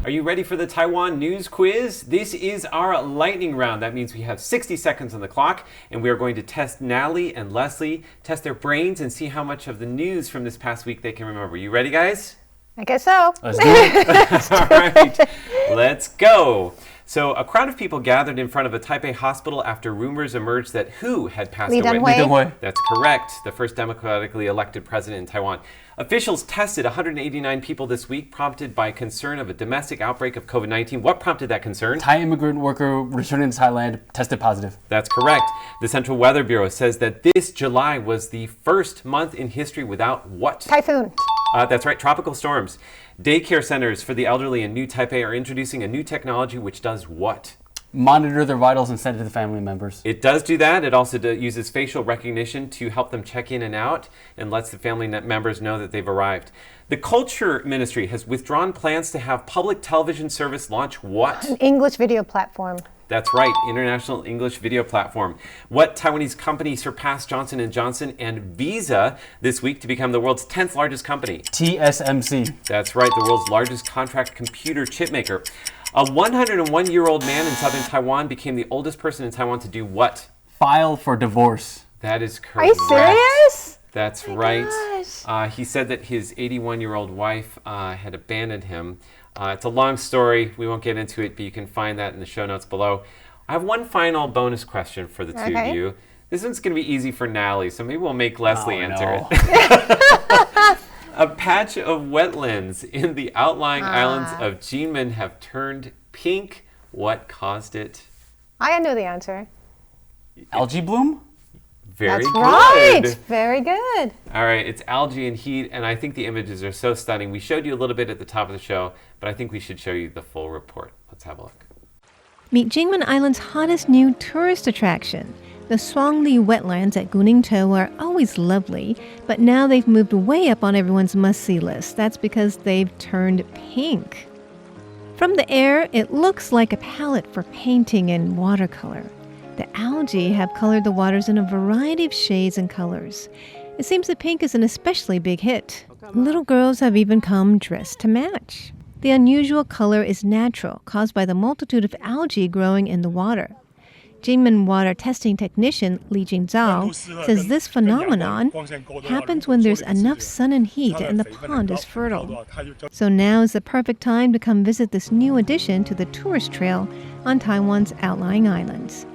Are you ready for the Taiwan news quiz? This is our lightning round. That means we have 60 seconds on the clock, and we are going to test Natalie and Leslie, test their brains, and see how much of the news from this past week they can remember. You ready, guys? I guess so. Let's do it. All right, let's go. So a crowd of people gathered in front of a Taipei hospital after rumors emerged that who had passed Lee away? Teng-hui. Lee Teng-hui. That's correct. The first democratically elected president in Taiwan. Officials tested 189 people this week, prompted by concern of a domestic outbreak of COVID-19. What prompted that concern? Thai immigrant worker returning to Thailand tested positive. That's correct. The Central Weather Bureau says that this July was the first month in history without what? Typhoon. That's right, tropical storms. Daycare centers for the elderly in New Taipei are introducing a new technology which does what? Monitor their vitals and send it to the family members. It does do that. It also uses facial recognition to help them check in and out and lets the family members know that they've arrived. The Culture Ministry has withdrawn plans to have public television service launch what? An English video platform. That's right, International English Video Platform. What Taiwanese company surpassed Johnson & Johnson and Visa this week to become the world's 10th largest company? TSMC. That's right, the world's largest contract computer chip maker. A 101-year-old man in southern Taiwan became the oldest person in Taiwan to do what? File for divorce. That is Are correct. you serious? That's right. He said that his 81-year-old wife had abandoned him. It's a long story. We won't get into it, but you can find that in the show notes below. I have one final bonus question for the two of you. This one's going to be easy for Natalie, so maybe we'll make Leslie answer it. A patch of wetlands in the outlying islands of Jinmen have turned pink. What caused it? I know the answer. Algae bloom? Very That's good. right. Very good. All right, it's algae and heat, and I think the images are so stunning. We showed you a little bit at the top of the show, but I think we should show you the full report. Let's have a look. Meet Jinmen Island's hottest new tourist attraction. The Suangli wetlands at Guningtou are always lovely, but now they've moved way up on everyone's must-see list. That's because they've turned pink. From the air, it looks like a palette for painting in watercolor. The algae have colored the waters in a variety of shades and colors. It seems the pink is an especially big hit. Little girls have even come dressed to match. The unusual color is natural, caused by the multitude of algae growing in the water. Jinmen water testing technician Li Jingzao says this phenomenon happens when there's enough sun and heat and the pond is fertile. So now is the perfect time to come visit this new addition to the tourist trail on Taiwan's outlying islands.